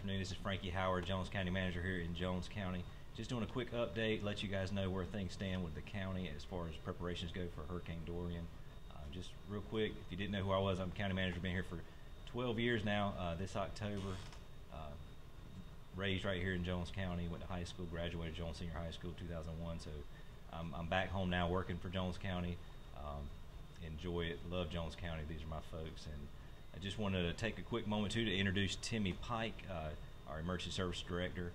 afternoon. This is Franky Howard, Jones County Manager here in Jones County. Just doing a quick update, let you guys know where things stand with the county as far as preparations go for Hurricane Dorian. Just real quick, if you didn't know who I was, I'm County Manager, been here for 12 years now. This October, raised right here in Jones County, went to high school, graduated Jones Senior High School 2001, so I'm back home now working for Jones County. Enjoy it, love Jones County, these are my folks, and I just wanted to take a quick moment too to introduce Timmy Pike, our Emergency Service Director.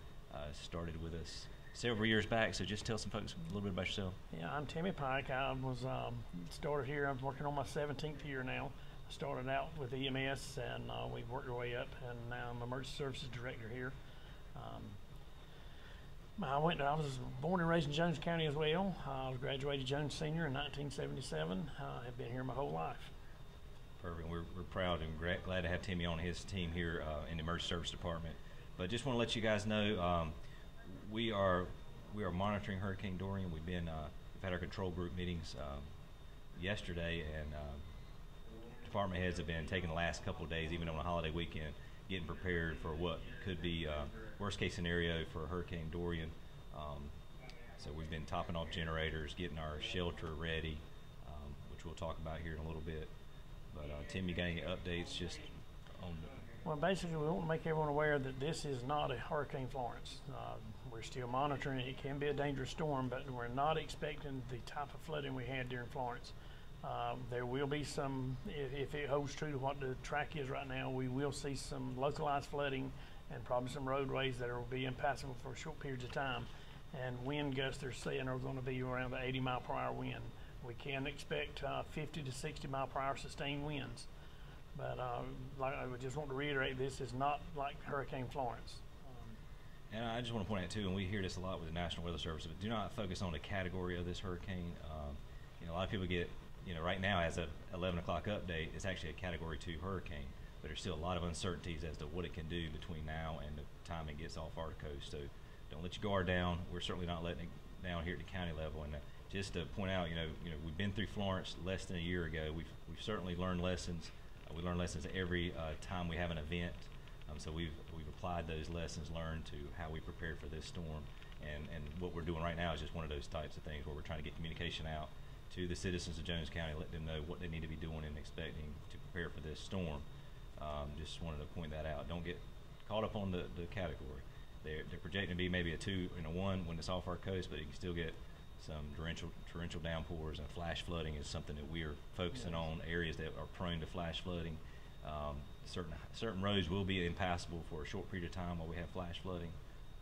Started with us several years back, so just tell some folks a little bit about yourself. Yeah, I'm Timmy Pike. I was started here. I'm working on my 17th year now. I started out with EMS, and we've worked our way up, and now I'm Emergency Services Director here. I was born and raised in Jones County as well. I was graduated Jones Senior in 1977. I've been here my whole life. Perfect. We're proud and glad to have Timmy on his team here in the Emergency Service Department. But just want to let you guys know we are monitoring Hurricane Dorian. We've had our control group meetings yesterday, and department heads have been taking the last couple of days, even on a holiday weekend, getting prepared for what could be worst case scenario for Hurricane Dorian. So we've been topping off generators, getting our shelter ready, which we'll talk about here in a little bit. But Tim, you got any updates just on the... Well, basically, we want to make everyone aware that this is not a Hurricane Florence. We're still monitoring it. It can be a dangerous storm, but we're not expecting the type of flooding we had during Florence. There will be some, if it holds true to what the track is right now, we will see some localized flooding and probably some roadways that will be impassable for short periods of time. And wind gusts they're saying are going to be around the 80-mile-per-hour wind. We can expect 50 to 60-mile-per-hour sustained winds. But like I would just want to reiterate, this is not like Hurricane Florence. And I just want to point out too, and we hear this a lot with the National Weather Service, but do not focus on the category of this hurricane. A lot of people get, right now as a 11 o'clock update, it's actually a Category 2 hurricane, but there's still a lot of uncertainties as to what it can do between now and the time it gets off our coast. So don't let your guard down. We're certainly not letting it down here at the county level. And just to point out, we've been through Florence less than a year ago. We've certainly learned lessons. We learn lessons every time we have an event, so we've applied those lessons learned to how we prepared for this storm, and what we're doing right now is just one of those types of things where we're trying to get communication out to the citizens of Jones County, let them know what they need to be doing and expecting to prepare for this storm. Just wanted to point that out. Don't get caught up on the category. They're projecting to be maybe a 2 and a 1 when it's off our coast, but you can still get some torrential downpours, and flash flooding is something that we are focusing on, areas that are prone to flash flooding. Certain roads will be impassable for a short period of time while we have flash flooding,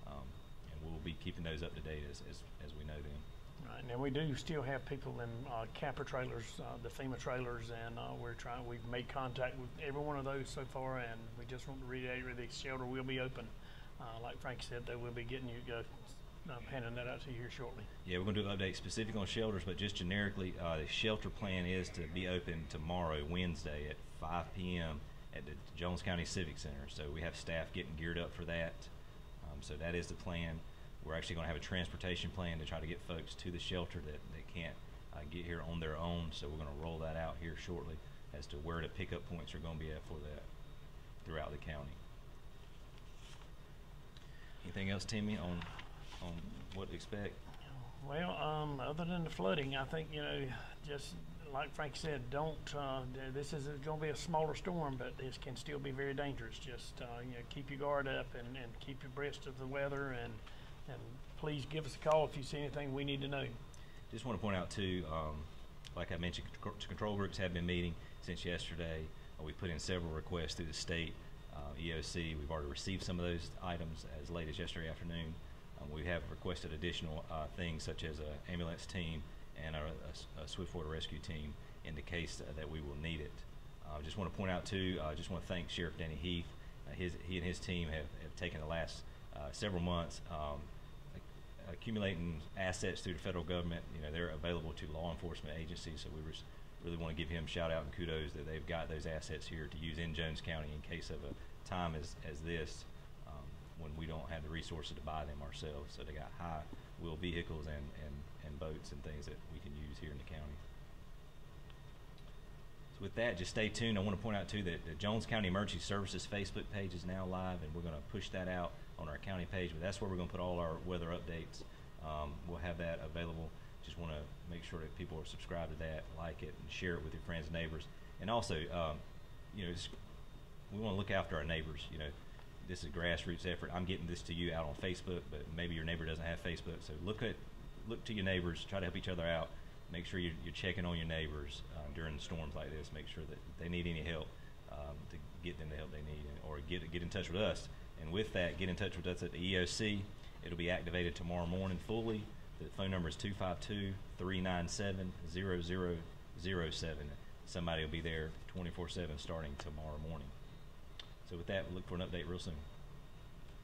and we'll be keeping those up to date as we know them. Right, and we do still have people in camper trailers, the FEMA trailers, and we've made contact with every one of those so far, and we just want to reiterate the shelter will be open. Like Frank said, they will be getting you I'm handing that out to you here shortly. Yeah, we're going to do an update specific on shelters, but just generically, the shelter plan is to be open tomorrow, Wednesday, at 5 p.m. at the Jones County Civic Center. So we have staff getting geared up for that. So that is the plan. We're actually going to have a transportation plan to try to get folks to the shelter that can't get here on their own. So we're going to roll that out here shortly as to where the pickup points are going to be at for that throughout the county. Anything else, Timmy, on what to expect? Well, other than the flooding, I think, just like Frank said, this is going to be a smaller storm, but this can still be very dangerous. Just, keep your guard up and keep your abreast of the weather, and please give us a call if you see anything we need to know. Just want to point out too, like I mentioned, control groups have been meeting since yesterday. We put in several requests through the state EOC. We've already received some of those items as late as yesterday afternoon. We have requested additional things such as an ambulance team and a swift water rescue team in the case that we will need it. I just want to point out too, I just want to thank Sheriff Danny Heath. He and his team have taken the last several months accumulating assets through the federal government. They're available to law enforcement agencies, so we really want to give him shout out and kudos that they've got those assets here to use in Jones County in case of a time as this, when we don't have the resources to buy them ourselves. So they got high wheel vehicles and boats and things that we can use here in the county. So with that, just stay tuned. I want to point out too that the Jones County Emergency Services Facebook page is now live, and we're going to push that out on our county page. But that's where we're going to put all our weather updates. We'll have that available. Just want to make sure that people are subscribed to that, like it, and share it with your friends and neighbors. And also, you know, we want to look after our neighbors. You know, this is a grassroots effort. I'm getting this to you out on Facebook, but maybe your neighbor doesn't have Facebook. So look to your neighbors. Try to help each other out. Make sure you're checking on your neighbors during storms like this. Make sure that if they need any help, to get them the help they need, or get in touch with us. And with that, get in touch with us at the EOC. It'll be activated tomorrow morning fully. The phone number is 252-397-0007. Somebody will be there 24/7 starting tomorrow morning. So with that, we'll look for an update real soon.